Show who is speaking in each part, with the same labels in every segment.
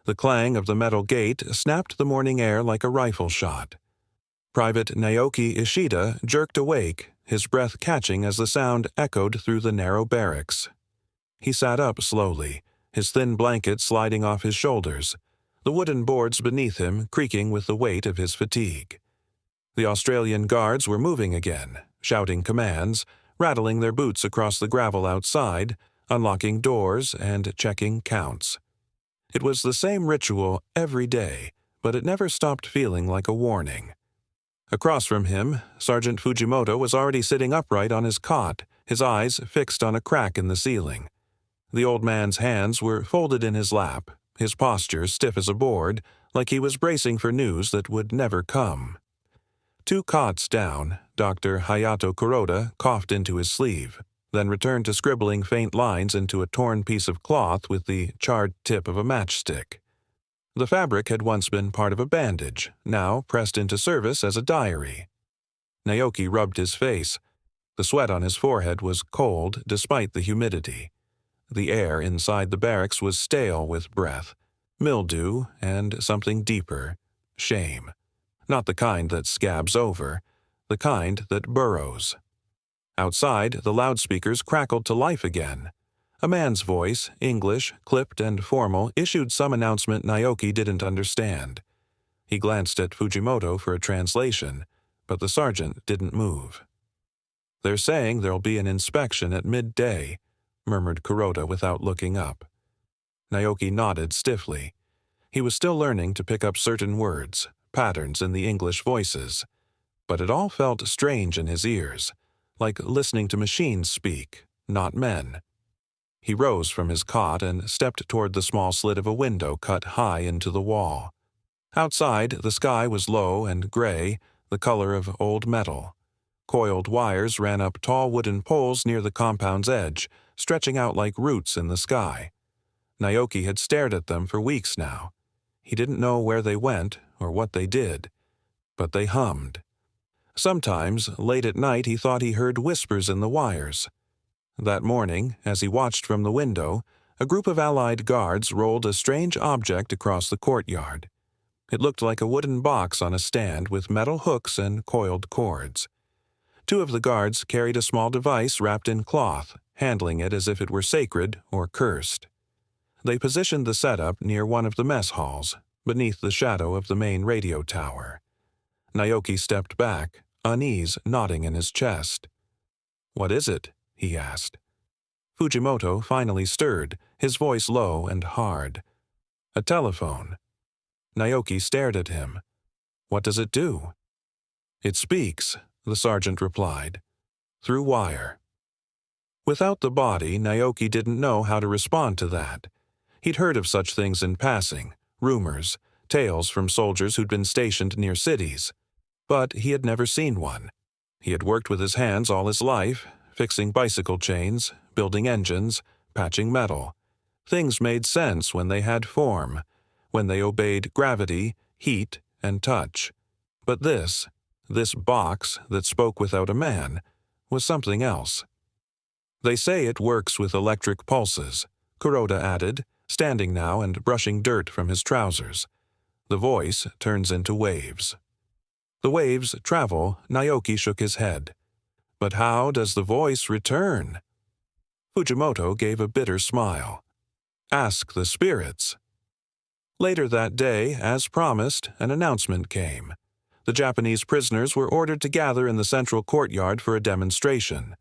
Speaker 1: The clang of the metal gate snapped the morning air like a rifle shot. Private Naoki Ishida jerked awake, his breath catching as the sound echoed through the narrow barracks. He sat up slowly, his thin blanket sliding off his shoulders, the wooden boards beneath him creaking with the weight of his fatigue. The Australian guards were moving again, shouting commands, rattling their boots across the gravel outside, unlocking doors and checking counts. It was the same ritual every day, but it never stopped feeling like a warning. Across from him, Sergeant Fujimoto was already sitting upright on his cot, his eyes fixed on a crack in the ceiling. The old man's hands were folded in his lap, his posture stiff as a board, like he was bracing for news that would never come. 2 cots down, Dr. Hayato Kuroda coughed into his sleeve, then returned to scribbling faint lines into a torn piece of cloth with the charred tip of a matchstick. The fabric had once been part of a bandage, now pressed into service as a diary. Naoki rubbed his face. The sweat on his forehead was cold despite the humidity. The air inside the barracks was stale with breath, mildew, and something deeper, shame. Not the kind that scabs over, the kind that burrows. Outside, the loudspeakers crackled to life again. A man's voice, English, clipped and formal, issued some announcement Naoki didn't understand. He glanced at Fujimoto for a translation, but the sergeant didn't move. "They're saying there'll be an inspection at midday," murmured Kuroda without looking up. Naoki nodded stiffly. He was still learning to pick up certain words, patterns in the English voices, but it all felt strange in his ears, like listening to machines speak, not men. He rose from his cot and stepped toward the small slit of a window cut high into the wall. Outside, the sky was low and gray, the color of old metal. Coiled wires ran up tall wooden poles near the compound's edge, stretching out like roots in the sky. Naoki had stared at them for weeks now. He didn't know where they went or what they did, but they hummed. Sometimes, late at night, he thought he heard whispers in the wires. That morning, as he watched from the window, a group of Allied guards rolled a strange object across the courtyard. It looked like a wooden box on a stand with metal hooks and coiled cords. 2 of the guards carried a small device wrapped in cloth, handling it as if it were sacred or cursed. They positioned the setup near one of the mess halls, beneath the shadow of the main radio tower. Naoki stepped back, unease knotting in his chest. "What is it?" he asked. Fujimoto finally stirred, his voice low and hard. "A telephone." Naoki stared at him. "What does it do?" "It speaks," the sergeant replied. "Through wire." Without the body, Naoki didn't know how to respond to that. He'd heard of such things in passing, rumors, tales from soldiers who'd been stationed near cities. But he had never seen one. He had worked with his hands all his life, fixing bicycle chains, building engines, patching metal. Things made sense when they had form, when they obeyed gravity, heat, and touch. But this box that spoke without a man, was something else. "They say it works with electric pulses," Kuroda added, standing now and brushing dirt from his trousers. "The voice turns into waves." "The waves travel," Naoki shook his head. "But how does the voice return?" Fujimoto gave a bitter smile. "Ask the spirits." Later that day, as promised, an announcement came. The Japanese prisoners were ordered to gather in the central courtyard for a demonstration.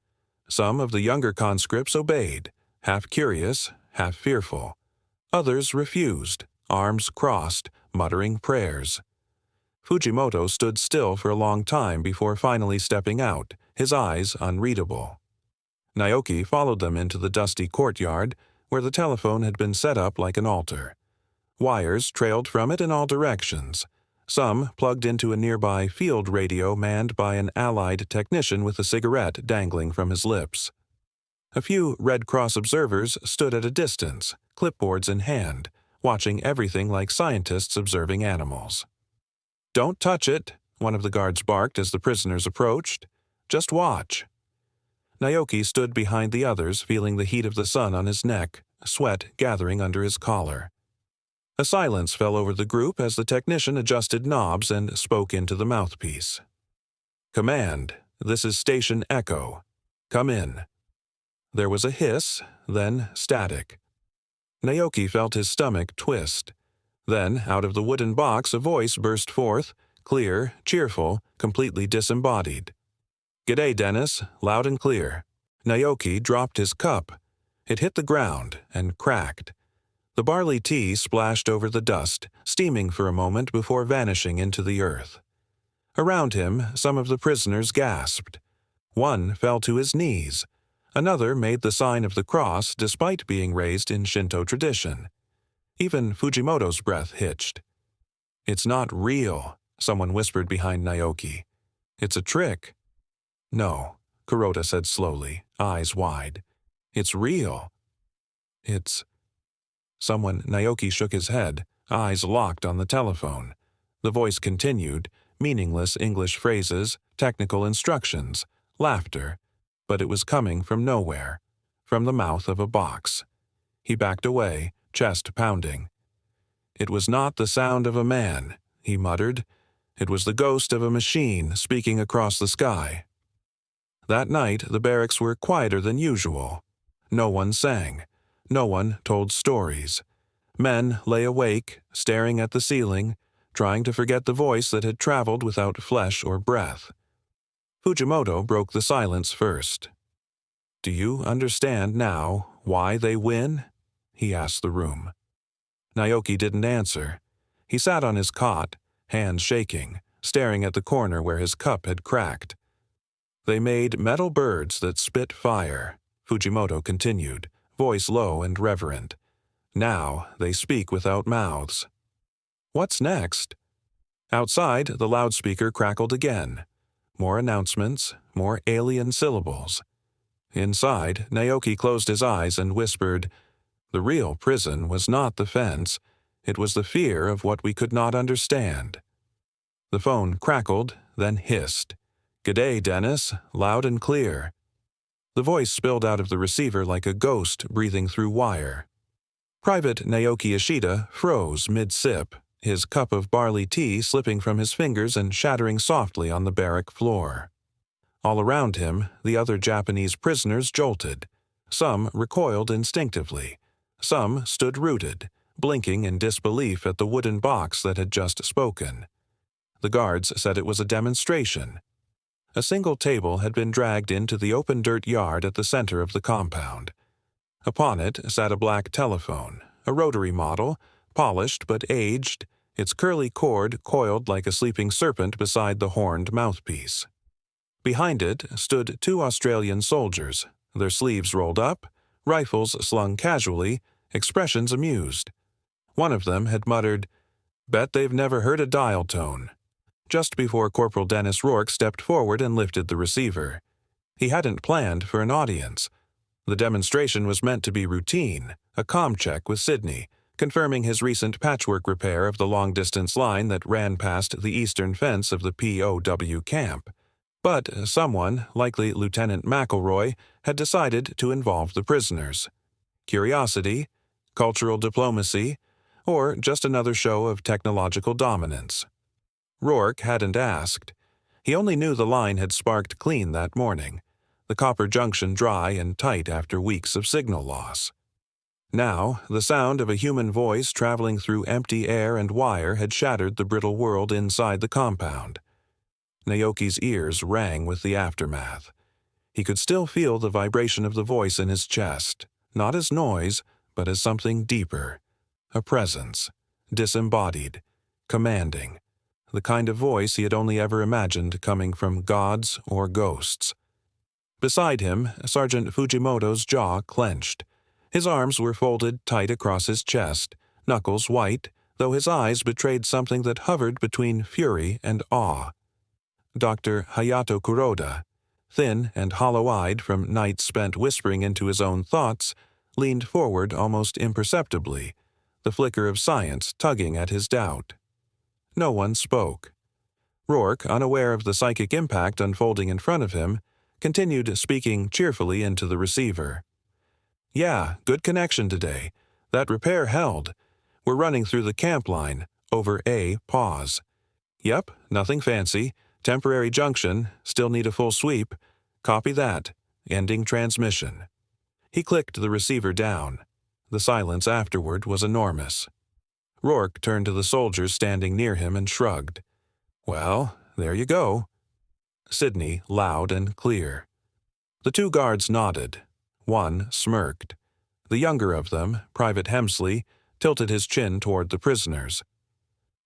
Speaker 1: Some of the younger conscripts obeyed, half curious, half fearful. Others refused, arms crossed, muttering prayers. Fujimoto stood still for a long time before finally stepping out, his eyes unreadable. Naoki followed them into the dusty courtyard, where the telephone had been set up like an altar. Wires trailed from it in all directions, some plugged into a nearby field radio manned by an Allied technician with a cigarette dangling from his lips. A few Red Cross observers stood at a distance, clipboards in hand, watching everything like scientists observing animals. "Don't touch it," one of the guards barked as the prisoners approached. "Just watch." Naoki stood behind the others, feeling the heat of the sun on his neck, sweat gathering under his collar. A silence fell over the group as the technician adjusted knobs and spoke into the mouthpiece. "Command, this is Station Echo. Come in." There was a hiss, then static. Naoki felt his stomach twist. Then, out of the wooden box, a voice burst forth, clear, cheerful, completely disembodied. "G'day, Dennis, loud and clear." Naoki dropped his cup. It hit the ground and cracked. The barley tea splashed over the dust, steaming for a moment before vanishing into the earth. Around him, some of the prisoners gasped. One fell to his knees. Another made the sign of the cross despite being raised in Shinto tradition. Even Fujimoto's breath hitched. "It's not real," someone whispered behind Naoki. "It's a trick." "No," Kuroda said slowly, eyes wide. "It's real." "It's—" Naoki shook his head, eyes locked on the telephone. The voice continued, meaningless English phrases, technical instructions, laughter, but it was coming from nowhere, from the mouth of a box. He backed away, chest pounding. "It was not the sound of a man," he muttered. "It was the ghost of a machine speaking across the sky." That night, the barracks were quieter than usual. No one sang. No one told stories. Men lay awake, staring at the ceiling, trying to forget the voice that had traveled without flesh or breath. Fujimoto broke the silence first. "Do you understand now why they win?" he asked the room. Naoki didn't answer. He sat on his cot, hands shaking, staring at the corner where his cup had cracked. "They made metal birds that spit fire," Fujimoto continued, voice low and reverent. "Now they speak without mouths." "What's next?" Outside, the loudspeaker crackled again. More announcements, more alien syllables. Inside, Naoki closed his eyes and whispered, "The real prison was not the fence. It was the fear of what we could not understand." The phone crackled, then hissed. "G'day, Dennis, loud and clear." The voice spilled out of the receiver like a ghost breathing through wire. Private Naoki Ishida froze mid-sip, his cup of barley tea slipping from his fingers and shattering softly on the barrack floor. All around him, the other Japanese prisoners jolted. Some recoiled instinctively. Some stood rooted, blinking in disbelief at the wooden box that had just spoken. The guards said it was a demonstration. A single table had been dragged into the open dirt yard at the center of the compound. Upon it sat a black telephone, a rotary model, polished but aged, its curly cord coiled like a sleeping serpent beside the horned mouthpiece. Behind it stood two Australian soldiers, their sleeves rolled up, rifles slung casually, expressions amused. One of them had muttered, "Bet they've never heard a dial tone," just before Corporal Dennis Rourke stepped forward and lifted the receiver. He hadn't planned for an audience. The demonstration was meant to be routine, a comm check with Sydney, confirming his recent patchwork repair of the long-distance line that ran past the eastern fence of the POW camp. But someone, likely Lieutenant McElroy, had decided to involve the prisoners. Curiosity, cultural diplomacy, or just another show of technological dominance. Rourke hadn't asked. He only knew the line had sparked clean that morning, the copper junction dry and tight after weeks of signal loss. Now, the sound of a human voice traveling through empty air and wire had shattered the brittle world inside the compound. Naoki's ears rang with the aftermath. He could still feel the vibration of the voice in his chest, not as noise, but as something deeper. A presence, disembodied, commanding, the kind of voice he had only ever imagined coming from gods or ghosts. Beside him, Sergeant Fujimoto's jaw clenched. His arms were folded tight across his chest, knuckles white, though his eyes betrayed something that hovered between fury and awe. Dr. Hayato Kuroda, thin and hollow-eyed from nights spent whispering into his own thoughts, leaned forward almost imperceptibly, the flicker of science tugging at his doubt. No one spoke. Rourke, unaware of the psychic impact unfolding in front of him, continued speaking cheerfully into the receiver. "Yeah, good connection today. That repair held. We're running through the camp line, over A, Pows. Yep, nothing fancy. Temporary junction, still need a full sweep. Copy that. Ending transmission. He clicked the receiver down. The silence afterward was enormous. Rourke turned to the soldiers standing near him and shrugged. Well, there you go. Sydney, loud and clear. The two guards nodded. One smirked. The younger of them, Private Hemsley, tilted his chin toward the prisoners.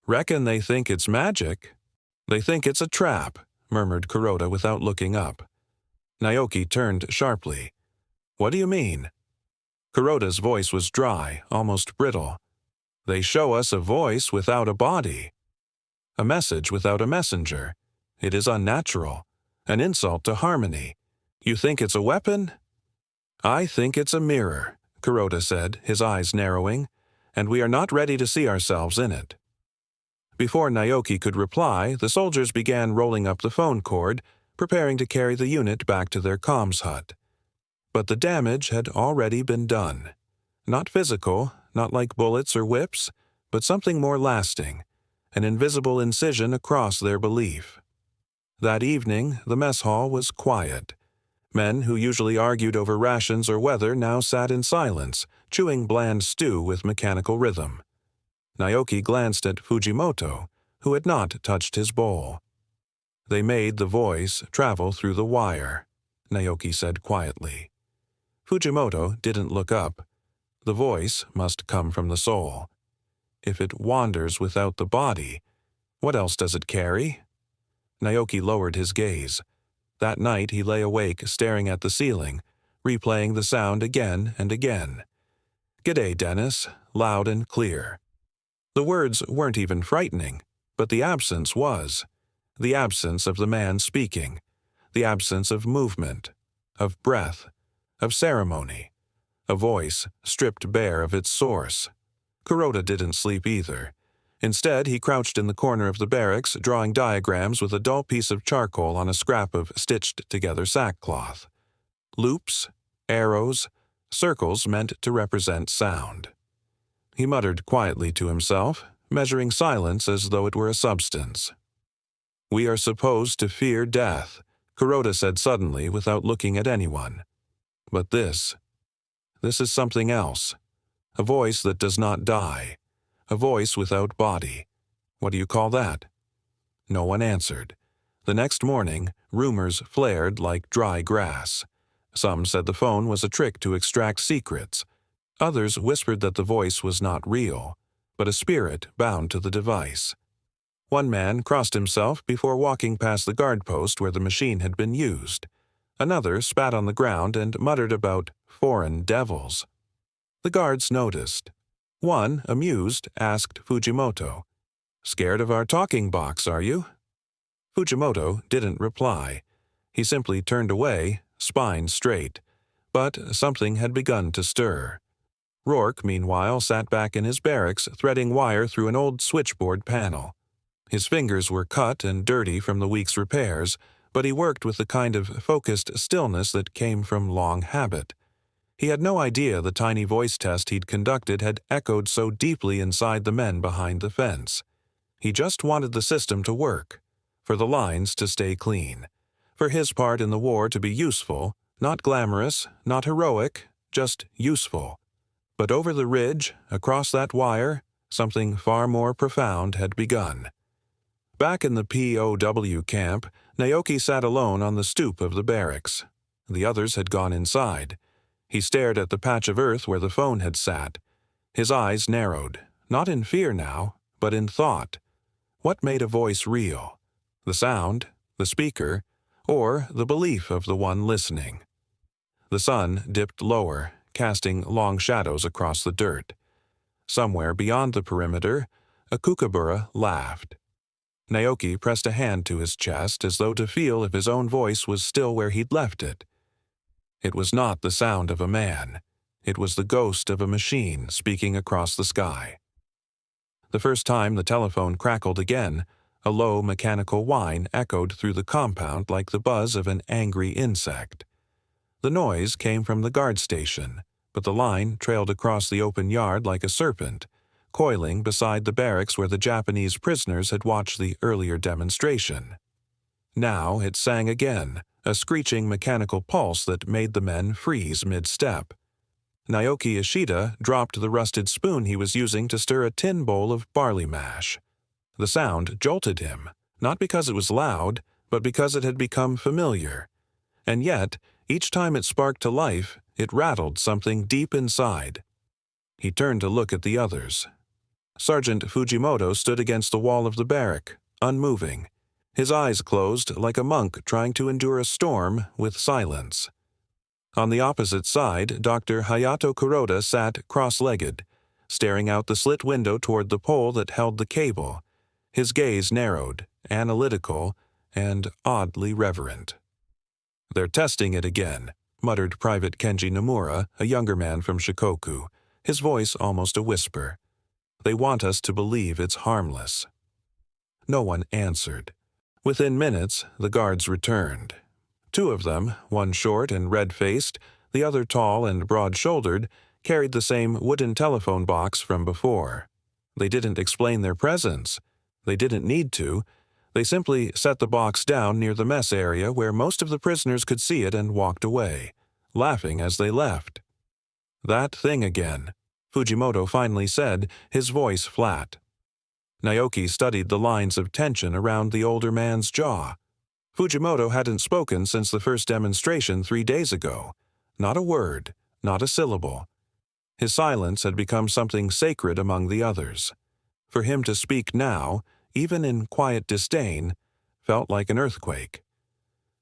Speaker 1: Reckon they think it's magic. They think it's a trap, murmured Kuroda without looking up. Naoki turned sharply. What do you mean? Kuroda's voice was dry, almost brittle. They show us a voice without a body. A message without a messenger. It is unnatural. An insult to harmony. You think it's a weapon? I think it's a mirror, Kuroda said, his eyes narrowing, and we are not ready to see ourselves in it. Before Naoki could reply, the soldiers began rolling up the phone cord, preparing to carry the unit back to their comms hut. But the damage had already been done. Not physical, not like bullets or whips, but something more lasting, an invisible incision across their belief. That evening, the mess hall was quiet. Men who usually argued over rations or weather now sat in silence, chewing bland stew with mechanical rhythm. Naoki glanced at Fujimoto, who had not touched his bowl. They made the voice travel through the wire, Naoki said quietly. Fujimoto didn't look up. The voice must come from the soul. If it wanders without the body, what else does it carry? Naoki lowered his gaze. That night he lay awake staring at the ceiling, replaying the sound again and again. G'day, Dennis, loud and clear. The words weren't even frightening, but the absence was. The absence of the man speaking. The absence of movement, of breath, of ceremony. A voice stripped bare of its source. Kuroda didn't sleep either. Instead, he crouched in the corner of the barracks, drawing diagrams with a dull piece of charcoal on a scrap of stitched-together sackcloth. Loops, arrows, circles meant to represent sound. He muttered quietly to himself, measuring silence as though it were a substance. We are supposed to fear death, Kuroda said suddenly without looking at anyone. But this is something else. A voice that does not die. A voice without body. What do you call that? No one answered. The next morning, rumors flared like dry grass. Some said the phone was a trick to extract secrets. Others whispered that the voice was not real, but a spirit bound to the device. One man crossed himself before walking past the guard post where the machine had been used. Another spat on the ground and muttered about foreign devils. The guards noticed. One, amused, asked Fujimoto, "Scared of our talking box, are you?" Fujimoto didn't reply. He simply turned away, spine straight. But something had begun to stir. Rourke, meanwhile, sat back in his barracks, threading wire through an old switchboard panel. His fingers were cut and dirty from the week's repairs, but he worked with the kind of focused stillness that came from long habit. He had no idea the tiny voice test he'd conducted had echoed so deeply inside the men behind the fence. He just wanted the system to work, for the lines to stay clean, for his part in the war to be useful, not glamorous, not heroic, just useful. But over the ridge, across that wire, something far more profound had begun. Back in the POW camp, Naoki sat alone on the stoop of the barracks. The others had gone inside. He stared at the patch of earth where the phone had sat. His eyes narrowed, not in fear now, but in thought. What made a voice real? The sound, the speaker, or the belief of the one listening? The sun dipped lower, casting long shadows across the dirt. Somewhere beyond the perimeter, a kookaburra laughed. Naoki pressed a hand to his chest as though to feel if his own voice was still where he'd left it. It was not the sound of a man. It was the ghost of a machine speaking across the sky. The first time the telephone crackled again, a low mechanical whine echoed through the compound like the buzz of an angry insect. The noise came from the guard station, but the line trailed across the open yard like a serpent, coiling beside the barracks where the Japanese prisoners had watched the earlier demonstration. Now it sang again, a screeching mechanical pulse that made the men freeze mid-step. Naoki Ishida dropped the rusted spoon he was using to stir a tin bowl of barley mash. The sound jolted him, not because it was loud, but because it had become familiar. And yet, each time it sparked to life, it rattled something deep inside. He turned to look at the others. Sergeant Fujimoto stood against the wall of the barrack, unmoving, his eyes closed like a monk trying to endure a storm with silence. On the opposite side, Dr. Hayato Kuroda sat cross-legged, staring out the slit window toward the pole that held the cable, his gaze narrowed, analytical, and oddly reverent. "They're testing it again," muttered Private Kenji Nomura, a younger man from Shikoku, his voice almost a whisper. "They want us to believe it's harmless." No one answered. Within minutes, the guards returned. Two of them, one short and red-faced, the other tall and broad-shouldered, carried the same wooden telephone box from before. They didn't explain their presence. They didn't need to. They simply set the box down near the mess area where most of the prisoners could see it and walked away, laughing as they left. "That thing again," Fujimoto finally said, his voice flat. Naoki studied the lines of tension around the older man's jaw. Fujimoto hadn't spoken since the first demonstration 3 days ago. Not a word, not a syllable. His silence had become something sacred among the others. For him to speak now, even in quiet disdain, felt like an earthquake.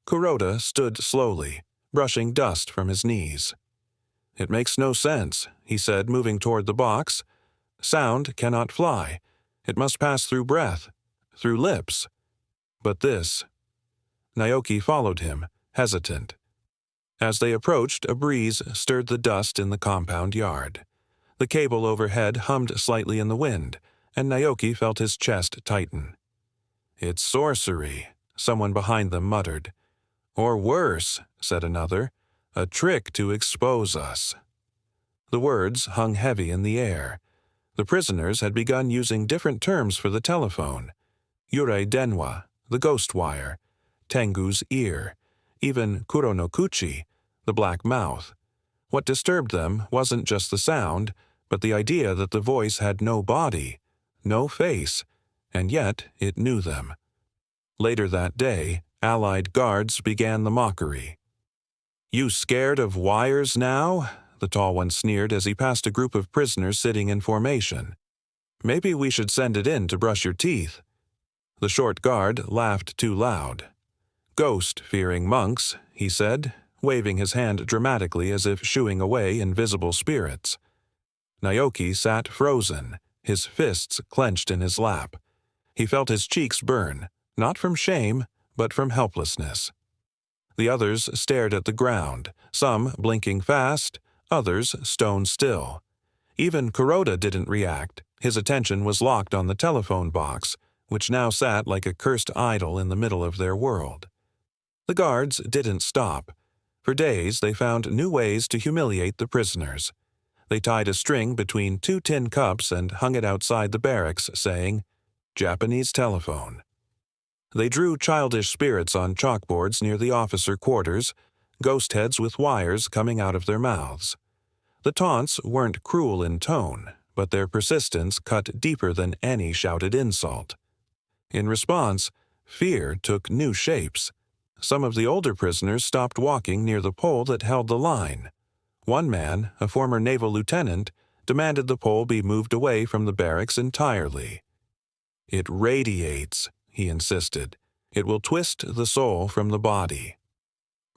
Speaker 1: Kuroda stood slowly, brushing dust from his knees. "It makes no sense," he said, moving toward the box. "Sound cannot fly. It must pass through breath, through lips. But this—" Naoki followed him, hesitant. As they approached, a breeze stirred the dust in the compound yard. The cable overhead hummed slightly in the wind, and Naoki felt his chest tighten. "It's sorcery," someone behind them muttered. "Or worse," said another, "a trick to expose us." The words hung heavy in the air. The prisoners had begun using different terms for the telephone. Yurei denwa, the ghost wire, Tengu's ear, even Kuronokuchi, the black mouth. What disturbed them wasn't just the sound, but the idea that the voice had no body, no face, and yet it knew them. Later that day, Allied guards began the mockery. "You scared of wires now?" the tall one sneered as he passed a group of prisoners sitting in formation. "Maybe we should send it in to brush your teeth." The short guard laughed too loud. "Ghost-fearing monks," he said, waving his hand dramatically as if shooing away invisible spirits. Naoki sat frozen, his fists clenched in his lap. He felt his cheeks burn, not from shame, but from helplessness. The others stared at the ground, some blinking fast, others stone still. Even Kuroda didn't react. His attention was locked on the telephone box, which now sat like a cursed idol in the middle of their world. The guards didn't stop. For days they found new ways to humiliate the prisoners. They tied a string between 2 tin cups and hung it outside the barracks, saying, "Japanese telephone." They drew childish spirits on chalkboards near the officer quarters, ghost heads with wires coming out of their mouths. The taunts weren't cruel in tone, but their persistence cut deeper than any shouted insult. In response, fear took new shapes. Some of the older prisoners stopped walking near the pole that held the line. One man, a former naval lieutenant, demanded the pole be moved away from the barracks entirely. "It radiates," he insisted. "It will twist the soul from the body."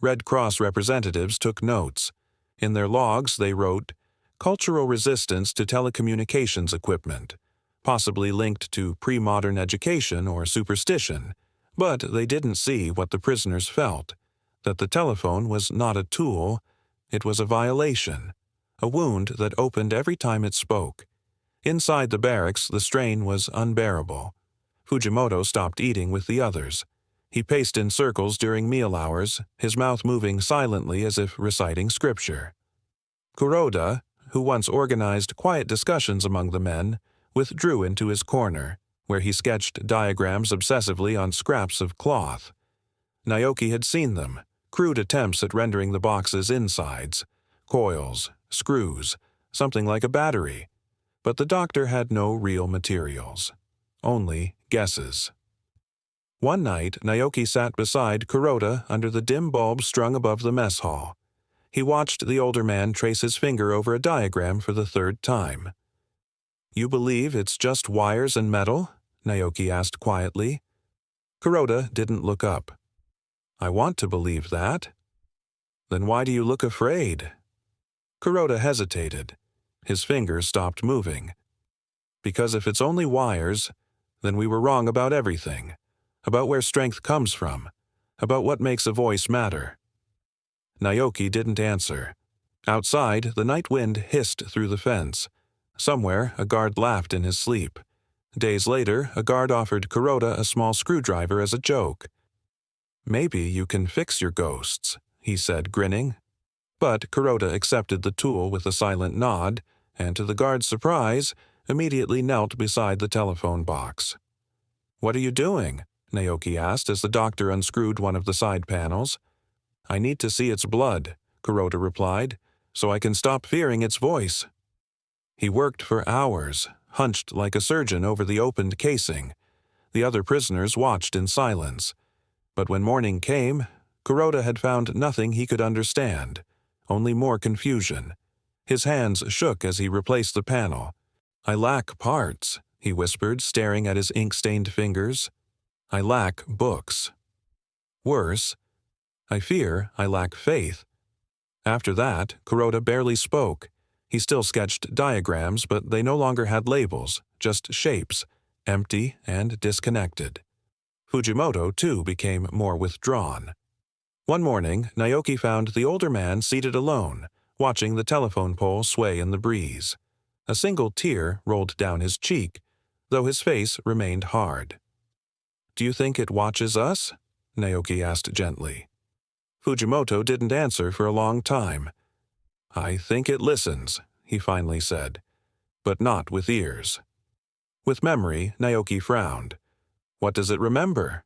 Speaker 1: Red Cross representatives took notes. In their logs they wrote, "Cultural resistance to telecommunications equipment," possibly linked to pre-modern education or superstition, but they didn't see what the prisoners felt, that the telephone was not a tool, it was a violation, a wound that opened every time it spoke. Inside the barracks, the strain was unbearable. Fujimoto stopped eating with the others. He paced in circles during meal hours, his mouth moving silently as if reciting scripture. Kuroda, who once organized quiet discussions among the men, withdrew into his corner, where he sketched diagrams obsessively on scraps of cloth. Naoki had seen them, crude attempts at rendering the box's insides, coils, screws, something like a battery. But the doctor had no real materials, only guesses. One night, Naoki sat beside Kuroda under the dim bulb strung above the mess hall. He watched the older man trace his finger over a diagram for the third time. "You believe it's just wires and metal?" Naoki asked quietly. Kuroda didn't look up. "I want to believe that." "Then why do you look afraid?" Kuroda hesitated. His fingers stopped moving. "Because if it's only wires, then we were wrong about everything. About where strength comes from. About what makes a voice matter." Naoki didn't answer. Outside, the night wind hissed through the fence. Somewhere, a guard laughed in his sleep. Days later, a guard offered Kuroda a small screwdriver as a joke. "Maybe you can fix your ghosts," he said, grinning. But Kuroda accepted the tool with a silent nod, and to the guard's surprise, immediately knelt beside the telephone box. "What are you doing?" Naoki asked as the doctor unscrewed one of the side panels. "I need to see its blood," Kuroda replied, "so I can stop fearing its voice." He worked for hours, hunched like a surgeon over the opened casing. The other prisoners watched in silence. But when morning came, Kuroda had found nothing he could understand, only more confusion. His hands shook as he replaced the panel. "I lack parts," he whispered, staring at his ink-stained fingers. "I lack books. Worse, I fear I lack faith." After that, Kuroda barely spoke. He still sketched diagrams, but they no longer had labels, just shapes, empty and disconnected. Fujimoto, too, became more withdrawn. One morning, Naoki found the older man seated alone, watching the telephone pole sway in the breeze. A single tear rolled down his cheek, though his face remained hard. "Do you think it watches us?" Naoki asked gently. Fujimoto didn't answer for a long time. "I think it listens," he finally said, "but not with ears." With memory, Naoki frowned. "What does it remember?"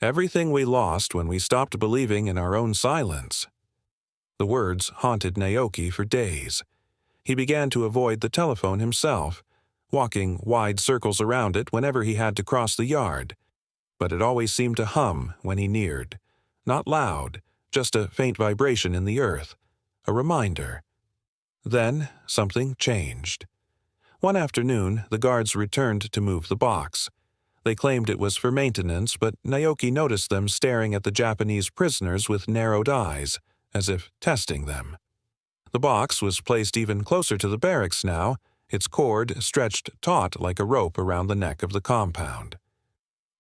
Speaker 1: "Everything we lost when we stopped believing in our own silence." The words haunted Naoki for days. He began to avoid the telephone himself, walking wide circles around it whenever he had to cross the yard. But it always seemed to hum when he neared. Not loud, just a faint vibration in the earth, a reminder. Then something changed. One afternoon, the guards returned to move the box. They claimed it was for maintenance, but Naoki noticed them staring at the Japanese prisoners with narrowed eyes, as if testing them. The box was placed even closer to the barracks now, its cord stretched taut like a rope around the neck of the compound.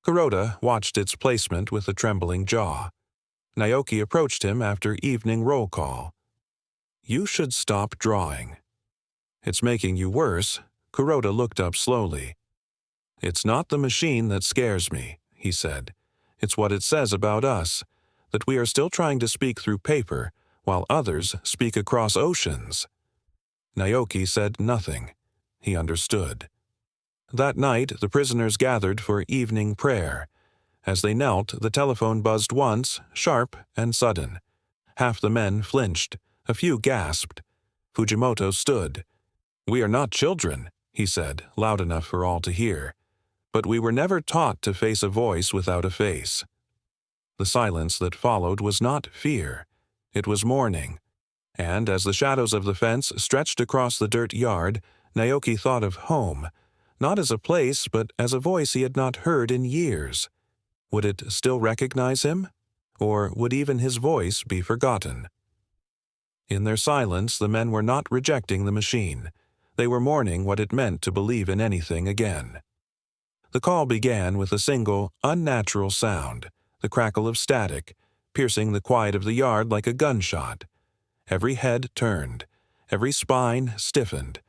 Speaker 1: Kuroda watched its placement with a trembling jaw. Naoki approached him after evening roll call. "You should stop drawing." "It's making you worse." Kuroda looked up slowly. "It's not the machine that scares me," he said. "It's what it says about us, that we are still trying to speak through paper, while others speak across oceans." Naoki said nothing. He understood. That night, the prisoners gathered for evening prayer. As they knelt, the telephone buzzed once, sharp and sudden. Half the men flinched. A few gasped. Fujimoto stood. "We are not children," he said, loud enough for all to hear. "But we were never taught to face a voice without a face." The silence that followed was not fear. It was mourning. And as the shadows of the fence stretched across the dirt yard, Naoki thought of home, not as a place, but as a voice he had not heard in years. Would it still recognize him? Or would even his voice be forgotten? In their silence, the men were not rejecting the machine. They were mourning what it meant to believe in anything again. The call began with a single, unnatural sound, the crackle of static, piercing the quiet of the yard like a gunshot. Every head turned. Every spine stiffened.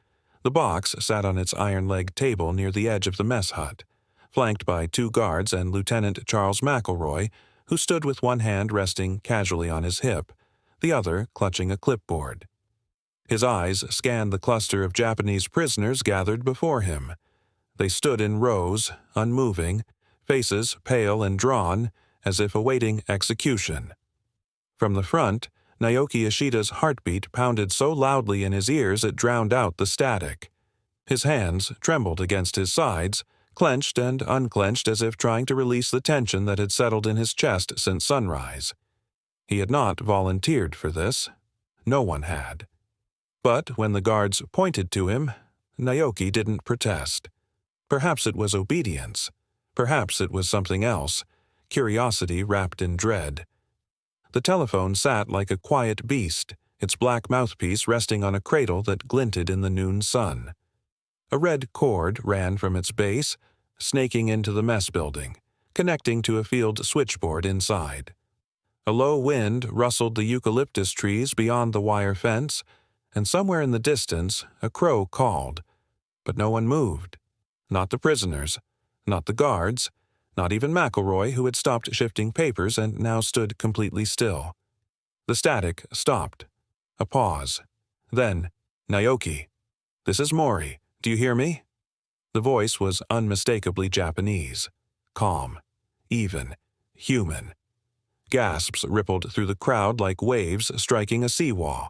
Speaker 1: The box sat on its iron-legged table near the edge of the mess hut, flanked by 2 guards and Lieutenant Charles McElroy, who stood with one hand resting casually on his hip, the other clutching a clipboard. His eyes scanned the cluster of Japanese prisoners gathered before him. They stood in rows, unmoving, faces pale and drawn, as if awaiting execution. From the front, Naoki Ishida's heartbeat pounded so loudly in his ears it drowned out the static. His hands trembled against his sides, clenched and unclenched as if trying to release the tension that had settled in his chest since sunrise. He had not volunteered for this. No one had. But when the guards pointed to him, Naoki didn't protest. Perhaps it was obedience. Perhaps it was something else, curiosity wrapped in dread. The telephone sat like a quiet beast, its black mouthpiece resting on a cradle that glinted in the noon sun. A red cord ran from its base, snaking into the mess building, connecting to a field switchboard inside. A low wind rustled the eucalyptus trees beyond the wire fence, and somewhere in the distance a crow called. But no one moved. Not the prisoners, not the guards, not even McElroy, who had stopped shifting papers and now stood completely still. The static stopped. A pause. Then, "Naoki, this is Mori. Do you hear me?" The voice was unmistakably Japanese. Calm. Even. Human. Gasps rippled through the crowd like waves striking a seawall.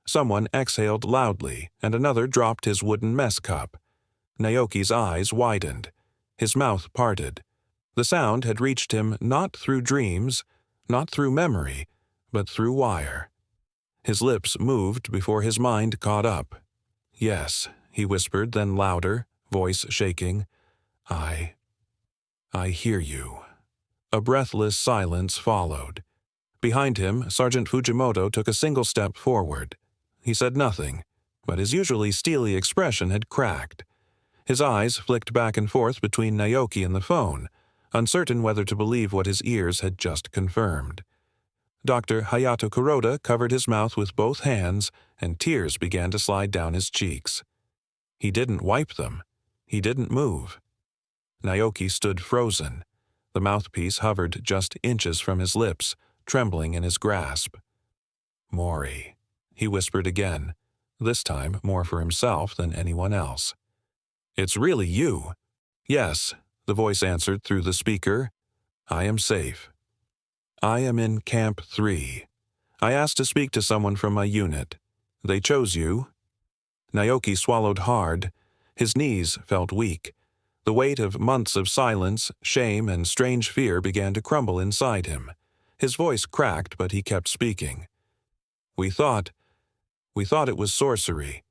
Speaker 1: Someone exhaled loudly, and another dropped his wooden mess cup. Naoki's eyes widened. His mouth parted. The sound had reached him not through dreams, not through memory, but through wire. His lips moved before his mind caught up. "Yes," he whispered, then louder, voice shaking. I hear you." A breathless silence followed. Behind him, Sergeant Fujimoto took a single step forward. He said nothing, but his usually steely expression had cracked. His eyes flicked back and forth between Naoki and the phone, uncertain whether to believe what his ears had just confirmed. Dr. Hayato Kuroda covered his mouth with both hands, and tears began to slide down his cheeks. He didn't wipe them. He didn't move. Naoki stood frozen. The mouthpiece hovered just inches from his lips, trembling in his grasp. "Mori," he whispered again, this time more for himself than anyone else. "It's really you." "Yes," the voice answered through the speaker. "I am safe. I am in Camp 3. I asked to speak to someone from my unit. They chose you." Naoki swallowed hard. His knees felt weak. The weight of months of silence, shame, and strange fear began to crumble inside him. His voice cracked, but he kept speaking. We thought it was sorcery,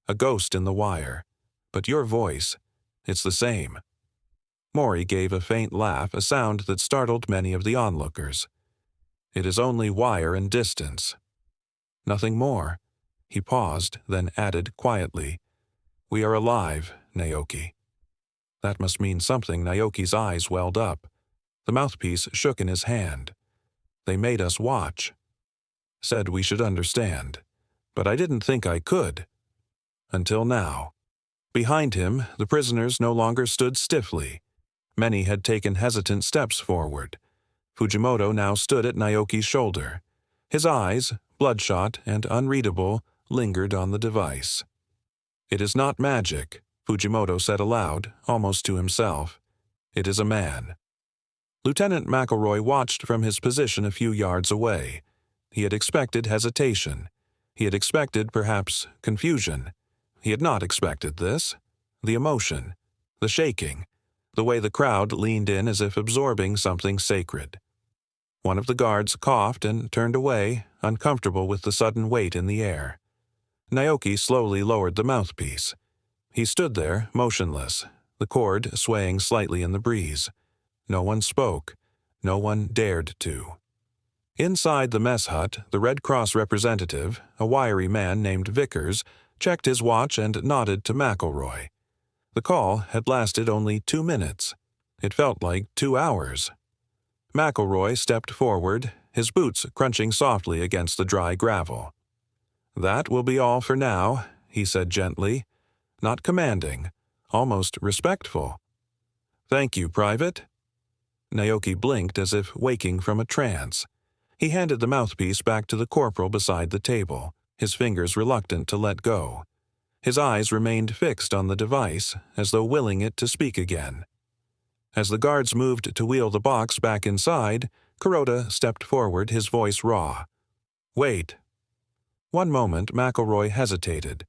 Speaker 1: a ghost in the wire. But your voice, it's the same." Mori gave a faint laugh, a sound that startled many of the onlookers. "It is only wire and distance." "Nothing more." He paused, then added quietly, "We are alive, Naoki." That must mean something. Naoki's eyes welled up. The mouthpiece shook in his hand. "They made us watch. Said we should understand. But I didn't think I could. Until now." Behind him, the prisoners no longer stood stiffly. Many had taken hesitant steps forward. Fujimoto now stood at Naoki's shoulder. His eyes, bloodshot and unreadable, lingered on the device. "It is not magic," Fujimoto said aloud, almost to himself. "It is a man." Lieutenant McElroy watched from his position a few yards away. He had expected hesitation. He had expected, perhaps, confusion. He had not expected this. The emotion, the shaking, the way the crowd leaned in as if absorbing something sacred. One of the guards coughed and turned away, uncomfortable with the sudden weight in the air. Naoki slowly lowered the mouthpiece. He stood there, motionless, the cord swaying slightly in the breeze. No one spoke. No one dared to. Inside the mess hut, the Red Cross representative, a wiry man named Vickers, checked his watch and nodded to McElroy. The call had lasted only 2 minutes. It felt like 2 hours. McElroy stepped forward, his boots crunching softly against the dry gravel. "That will be all for now," he said gently, not commanding, almost respectful. "Thank you, Private." Naoki blinked as if waking from a trance. He handed the mouthpiece back to the corporal beside the table, his fingers reluctant to let go. His eyes remained fixed on the device, as though willing it to speak again. As the guards moved to wheel the box back inside, Kuroda stepped forward, his voice raw. "Wait." One moment, McElroy hesitated.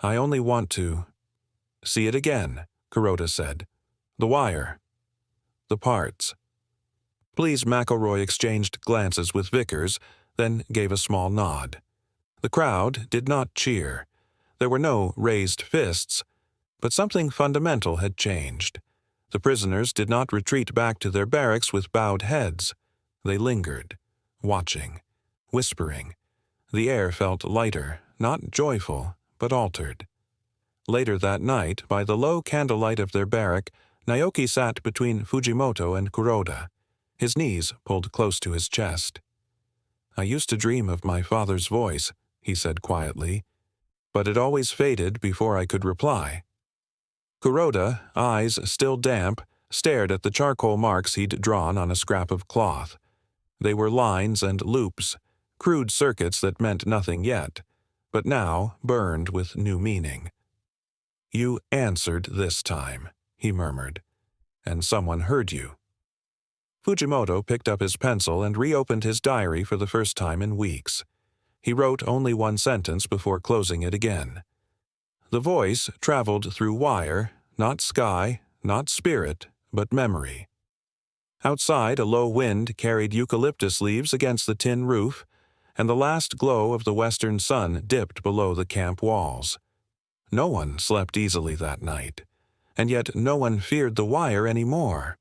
Speaker 1: "I only want to—" "See it again," Kuroda said. "The wire. The parts." Please, McElroy exchanged glances with Vickers, then gave a small nod. The crowd did not cheer. There were no raised fists, but something fundamental had changed. The prisoners did not retreat back to their barracks with bowed heads. They lingered, watching, whispering. The air felt lighter, not joyful, but altered. Later that night, by the low candlelight of their barrack, Naoki sat between Fujimoto and Kuroda, his knees pulled close to his chest. "I used to dream of my father's voice," he said quietly, "but it always faded before I could reply." Kuroda, eyes still damp, stared at the charcoal marks he'd drawn on a scrap of cloth. They were lines and loops, crude circuits that meant nothing yet, but now burned with new meaning. "You answered this time," he murmured, "and someone heard you." Fujimoto picked up his pencil and reopened his diary for the first time in weeks. He wrote only one sentence before closing it again. The voice traveled through wire, not sky, not spirit, but memory. Outside, a low wind carried eucalyptus leaves against the tin roof, and the last glow of the western sun dipped below the camp walls. No one slept easily that night, and yet no one feared the wire any more.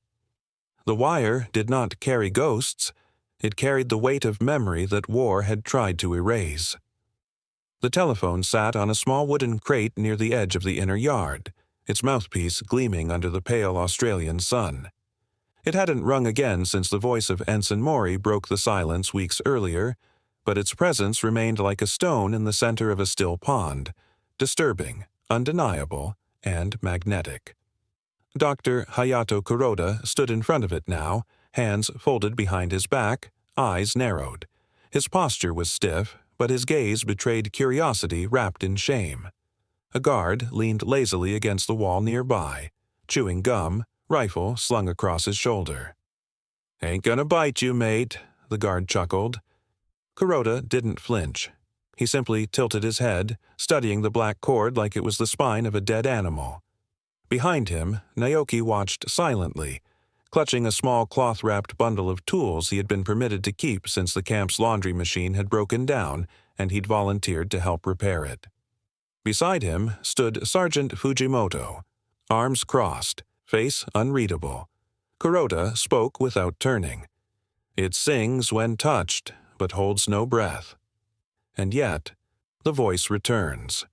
Speaker 1: The wire did not carry ghosts, it carried the weight of memory that war had tried to erase. The telephone sat on a small wooden crate near the edge of the inner yard, its mouthpiece gleaming under the pale Australian sun. It hadn't rung again since the voice of Ensign Maury broke the silence weeks earlier, but its presence remained like a stone in the center of a still pond, disturbing, undeniable, and magnetic. Dr. Hayato Kuroda stood in front of it now, hands folded behind his back, eyes narrowed. His posture was stiff, but his gaze betrayed curiosity wrapped in shame. A guard leaned lazily against the wall nearby, chewing gum, rifle slung across his shoulder. "Ain't gonna bite you, mate," the guard chuckled. Kuroda didn't flinch. He simply tilted his head, studying the black cord like it was the spine of a dead animal. Behind him, Naoki watched silently, clutching a small cloth-wrapped bundle of tools he had been permitted to keep since the camp's laundry machine had broken down and he'd volunteered to help repair it. Beside him stood Sergeant Fujimoto, arms crossed, face unreadable. Kuroda spoke without turning. "It sings when touched, but holds no breath." And yet, the voice returns.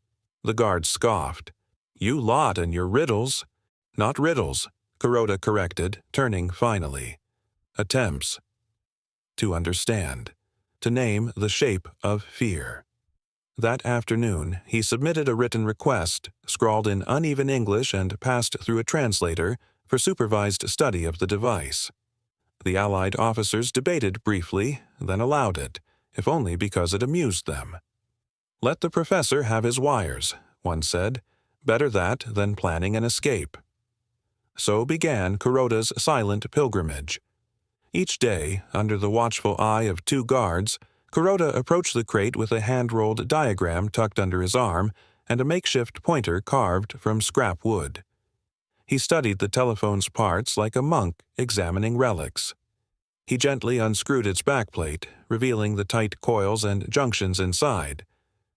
Speaker 1: The guard scoffed. "You lot and your riddles." "Not riddles," Kuroda corrected, turning finally. "Attempts. To understand. To name the shape of fear." That afternoon, he submitted a written request, scrawled in uneven English and passed through a translator, for supervised study of the device. The Allied officers debated briefly, then allowed it, if only because it amused them. "Let the professor have his wires," one said. "Better that than planning an escape." So began Kuroda's silent pilgrimage. Each day, under the watchful eye of two guards, Kuroda approached the crate with a hand-rolled diagram tucked under his arm and a makeshift pointer carved from scrap wood. He studied the telephone's parts like a monk examining relics. He gently unscrewed its backplate, revealing the tight coils and junctions inside.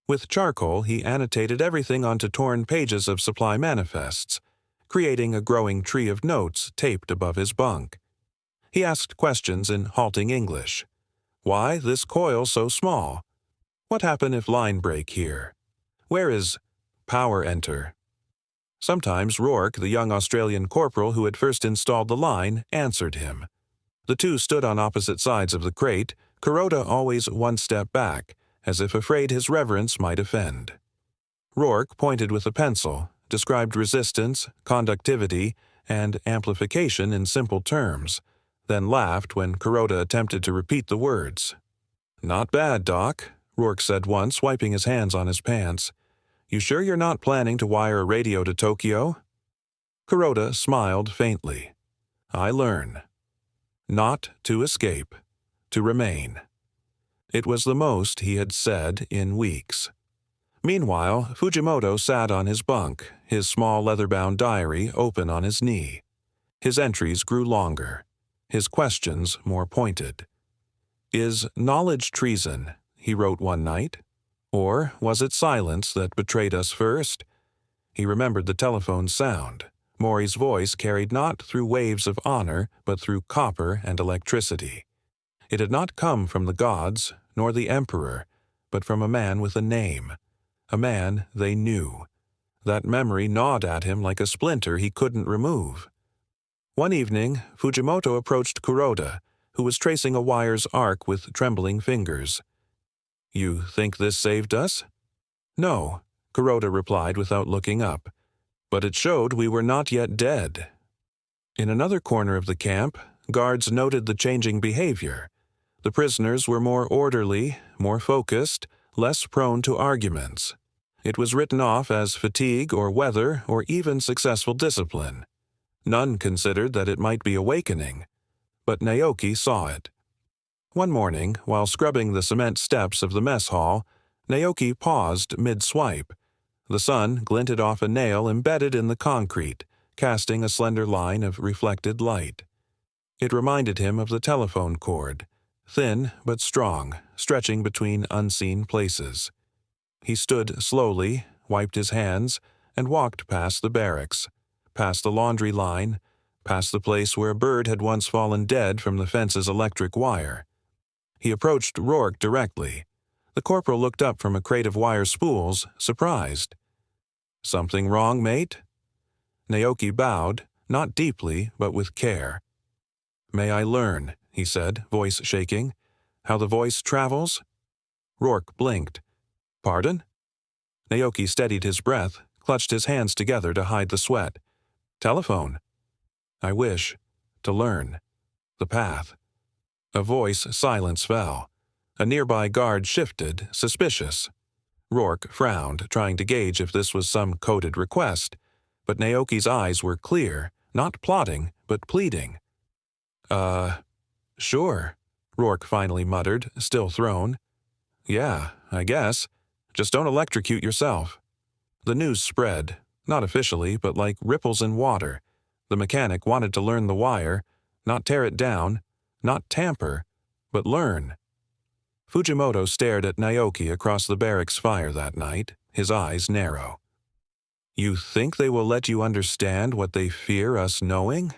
Speaker 1: With charcoal, he annotated everything onto torn pages of supply manifests, creating a growing tree of notes taped above his bunk. He asked questions in halting English. Why this coil so small? What happen if line break here? Where is power enter? Sometimes Rourke, the young Australian corporal who had first installed the line, answered him. The two stood on opposite sides of the crate, Kuroda always one step back, as if afraid his reverence might offend. Rourke pointed with a pencil, described resistance, conductivity, and amplification in simple terms, then laughed when Kuroda attempted to repeat the words. "Not bad, Doc," Rourke said once, wiping his hands on his pants. "You sure you're not planning to wire a radio to Tokyo?" Kuroda smiled faintly. "I learn. Not to escape, to remain." It was the most he had said in weeks. Meanwhile, Fujimoto sat on his bunk, his small leather-bound diary open on his knee. His entries grew longer, his questions more pointed. "Is knowledge treason?" he wrote one night. "Or was it silence that betrayed us first?" He remembered the telephone sound. Mori's voice carried not through waves of honor, but through copper and electricity. It had not come from the gods, nor the emperor, but from a man with a name. A man they knew. That memory gnawed at him like a splinter he couldn't remove. One evening, Fujimoto approached Kuroda, who was tracing a wire's arc with trembling fingers. "You think this saved us?" "No," Kuroda replied without looking up. "But it showed we were not yet dead." In another corner of the camp, guards noted the changing behavior. The prisoners were more orderly, more focused, less prone to arguments. It was written off as fatigue or weather or even successful discipline. None considered that it might be awakening, but Naoki saw it. One morning, while scrubbing the cement steps of the mess hall, Naoki paused mid-swipe. The sun glinted off a nail embedded in the concrete, casting a slender line of reflected light. It reminded him of the telephone cord, thin but strong, stretching between unseen places. He stood slowly, wiped his hands, and walked past the barracks, past the laundry line, past the place where a bird had once fallen dead from the fence's electric wire. He approached Rourke directly. The corporal looked up from a crate of wire spools, surprised. "Something wrong, mate?" Naoki bowed, not deeply, but with care. "May I learn," he said, voice shaking, "how the voice travels?" Rourke blinked. "Pardon?" Naoki steadied his breath, clutched his hands together to hide the sweat. "Telephone." "I wish to learn the path." A voice silence fell. A nearby guard shifted, suspicious. Rourke frowned, trying to gauge if this was some coded request, but Naoki's eyes were clear, not plotting, but pleading. Sure," Rourke finally muttered, still thrown. "Yeah, I guess. Just don't electrocute yourself." The news spread, not officially, but like ripples in water. The mechanic wanted to learn the wire, not tear it down, not tamper, but learn. Fujimoto stared at Naoki across the barracks fire that night, his eyes narrow. "You think they will let you understand what they fear us knowing?"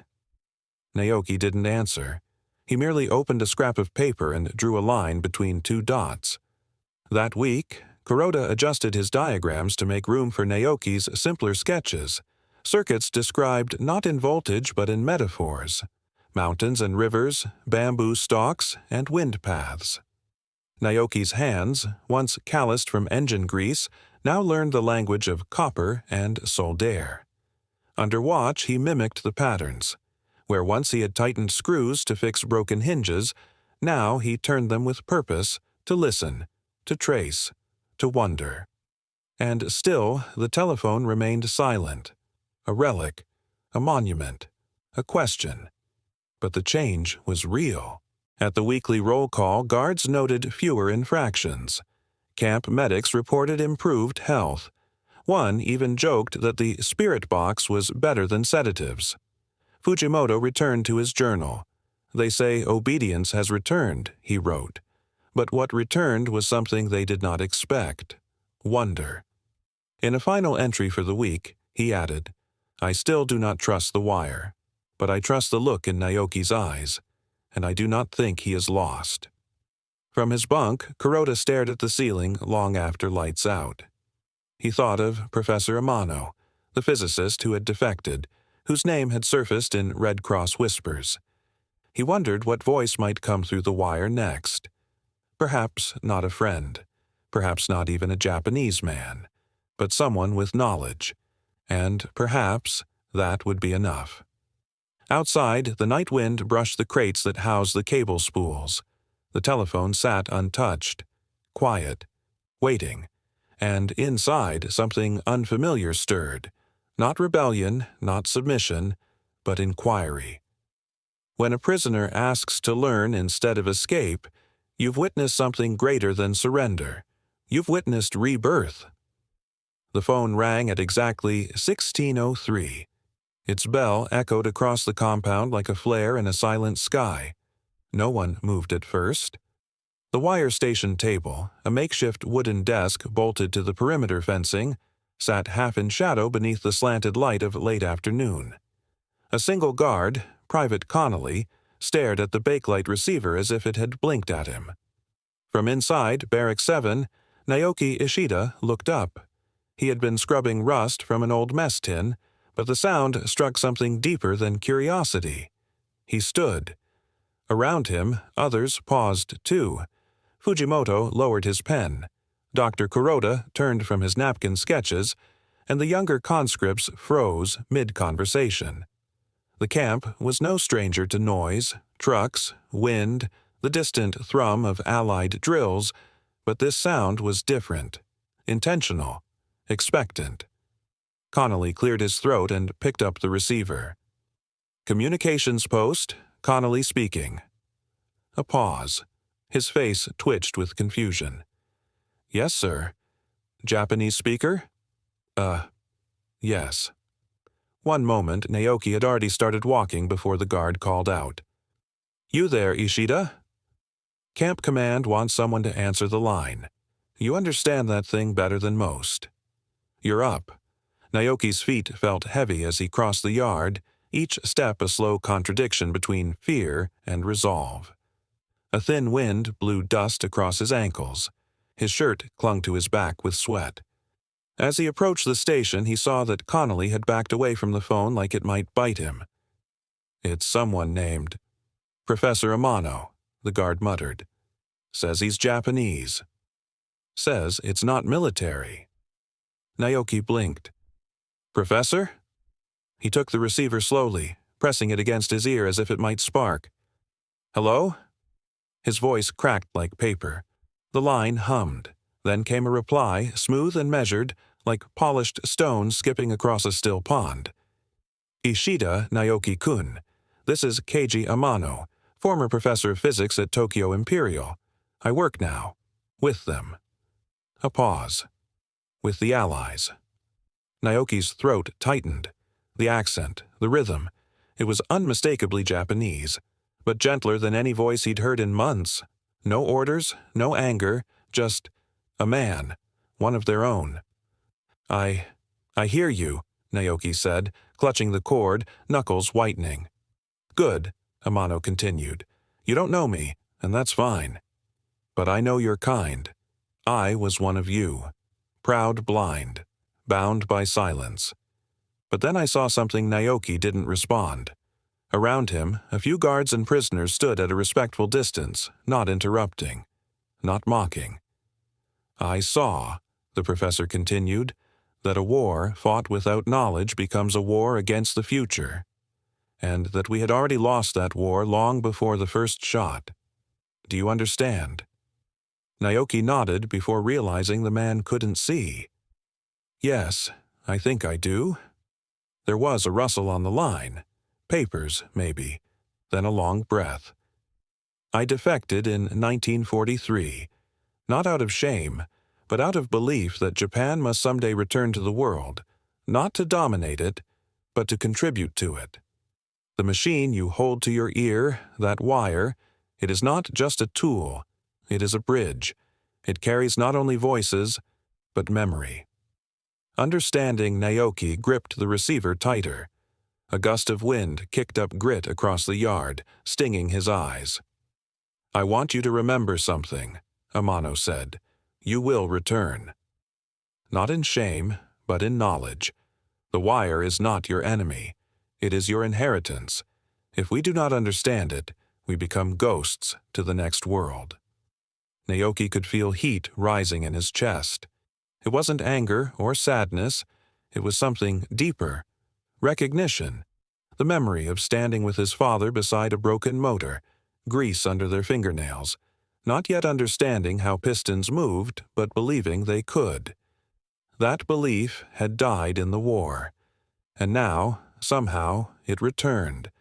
Speaker 1: Naoki didn't answer. He merely opened a scrap of paper and drew a line between two dots. That week, Kuroda adjusted his diagrams to make room for Naoki's simpler sketches, circuits described not in voltage but in metaphors, mountains and rivers, bamboo stalks, and wind paths. Naoki's hands, once calloused from engine grease, now learned the language of copper and solder. Under watch, he mimicked the patterns. Where once he had tightened screws to fix broken hinges, now he turned them with purpose, to listen, to trace, to wonder. And still, the telephone remained silent. A relic, a monument, a question. But the change was real. At the weekly roll call, guards noted fewer infractions. Camp medics reported improved health. One even joked that the spirit box was better than sedatives. Fujimoto returned to his journal. "They say obedience has returned," he wrote. But what returned was something they did not expect: wonder. In a final entry for the week, he added, "I still do not trust the wire, but I trust the look in Naoki's eyes, and I do not think he is lost." From his bunk, Kuroda stared at the ceiling long after lights out. He thought of Professor Amano, the physicist who had defected, whose name had surfaced in Red Cross whispers. He wondered what voice might come through the wire next. Perhaps not a friend, perhaps not even a Japanese man, but someone with knowledge, and perhaps that would be enough. Outside, the night wind brushed the crates that housed the cable spools. The telephone sat untouched, quiet, waiting, and inside something unfamiliar stirred. Not rebellion, not submission, but inquiry. When a prisoner asks to learn instead of escape, you've witnessed something greater than surrender. You've witnessed rebirth. The phone rang at exactly 16:03. Its bell echoed across the compound like a flare in a silent sky. No one moved at first. The wire station table, a makeshift wooden desk bolted to the perimeter fencing, sat half in shadow beneath the slanted light of late afternoon. A single guard, Private Connolly, stared at the bakelite receiver as if it had blinked at him. From inside Barrack 7, Naoki Ishida looked up. He had been scrubbing rust from an old mess tin, but the sound struck something deeper than curiosity. He stood. Around him, others paused too. Fujimoto lowered his pen. Dr. Kuroda turned from his napkin sketches, and the younger conscripts froze mid-conversation. The camp was no stranger to noise, trucks, wind, the distant thrum of Allied drills, but this sound was different, intentional, expectant. Connolly cleared his throat and picked up the receiver. Communications post, Connolly speaking. A pause. His face twitched with confusion. Yes, sir. Japanese speaker? Yes. One moment, Naoki had already started walking before the guard called out. You there, Ishida? Camp Command wants someone to answer the line. You understand that thing better than most. You're up. Naoki's feet felt heavy as he crossed the yard, each step a slow contradiction between fear and resolve. A thin wind blew dust across his ankles. His shirt clung to his back with sweat. As he approached the station, he saw that Connolly had backed away from the phone like it might bite him. It's someone named Professor Amano, the guard muttered. Says he's Japanese. Says it's not military. Naoki blinked. Professor? He took the receiver slowly, pressing it against his ear as if it might spark. Hello? His voice cracked like paper. The line hummed. Then came a reply, smooth and measured, like polished stones skipping across a still pond. Ishida Naoki-kun. This is Keiji Amano, former professor of physics at Tokyo Imperial. I work now. With them. A pause. With the Allies. Naoki's throat tightened. The accent, the rhythm. It was unmistakably Japanese, but gentler than any voice he'd heard in months. No orders, no anger, just a man, one of their own. I hear you, Naoki said, clutching the cord, knuckles whitening. Good, Amano continued. You don't know me, and that's fine. But I know your kind. I was one of you. Proud blind. Bound by silence. But then I saw something Naoki didn't respond. Around him, a few guards and prisoners stood at a respectful distance, not interrupting, not mocking. I saw, the professor continued, that a war fought without knowledge becomes a war against the future, and that we had already lost that war long before the first shot. Do you understand? Naoki nodded before realizing the man couldn't see. Yes, I think I do. There was a rustle on the line. Papers, maybe. Then a long breath. I defected in 1943, not out of shame, but out of belief that Japan must someday return to the world, not to dominate it, but to contribute to it. The machine you hold to your ear, that wire, it is not just a tool, it is a bridge. It carries not only voices, but memory. Understanding Naoki gripped the receiver tighter. A gust of wind kicked up grit across the yard, stinging his eyes. I want you to remember something, Amano said. You will return. Not in shame, but in knowledge. The wire is not your enemy. It is your inheritance. If we do not understand it, we become ghosts to the next world. Naoki could feel heat rising in his chest. It wasn't anger or sadness. It was something deeper. Recognition. The memory of standing with his father beside a broken motor, grease under their fingernails, not yet understanding how pistons moved, but believing they could. That belief had died in the war, and now, somehow, it returned,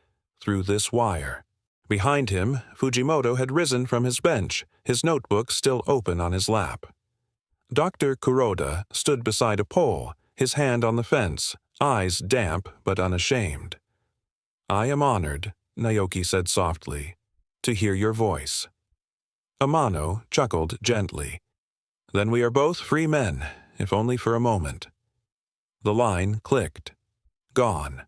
Speaker 1: through this wire. Behind him, Fujimoto had risen from his bench, his notebook still open on his lap. Dr. Kuroda stood beside a pole, his hand on the fence, eyes damp but unashamed. "I am honored," Naoki said softly, "to hear your voice." Amano chuckled gently. "Then we are both free men, if only for a moment." The line clicked. Gone.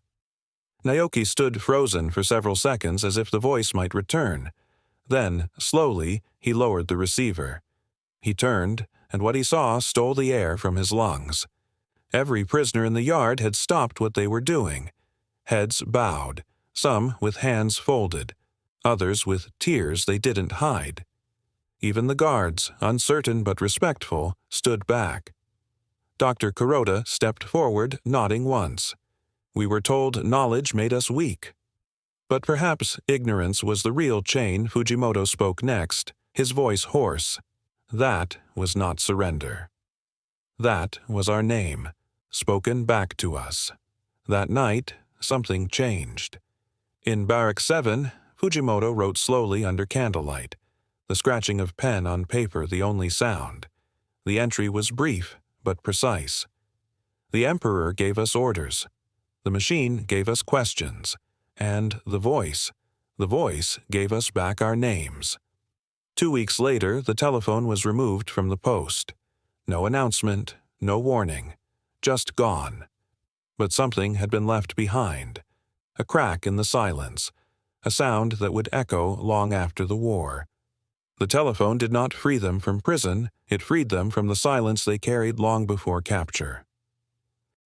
Speaker 1: Naoki stood frozen for several seconds as if the voice might return. Then, slowly, he lowered the receiver. He turned, and what he saw stole the air from his lungs. Every prisoner in the yard had stopped what they were doing. Heads bowed, some with hands folded, others with tears they didn't hide. Even the guards, uncertain but respectful, stood back. Dr. Kuroda stepped forward, nodding once. We were told knowledge made us weak. But perhaps ignorance was the real chain. Fujimoto spoke next, his voice hoarse. That was not surrender. That was our name, spoken back to us. That night, something changed. In Barrack 7, Fujimoto wrote slowly under candlelight, the scratching of pen on paper the only sound. The entry was brief, but precise. The Emperor gave us orders. The machine gave us questions. And the voice gave us back our names. 2 weeks later, the telephone was removed from the post. No announcement, no warning, just gone. But something had been left behind. A crack in the silence, a sound that would echo long after the war. The telephone did not free them from prison, it freed them from the silence they carried long before capture.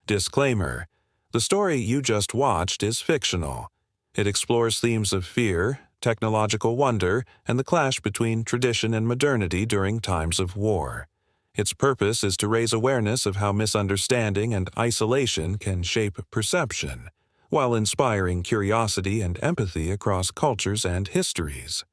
Speaker 1: Disclaimer: the story you just watched is fictional. It explores themes of fear, technological wonder, and the clash between tradition and modernity during times of war. Its purpose is to raise awareness of how misunderstanding and isolation can shape perception, while inspiring curiosity and empathy across cultures and histories.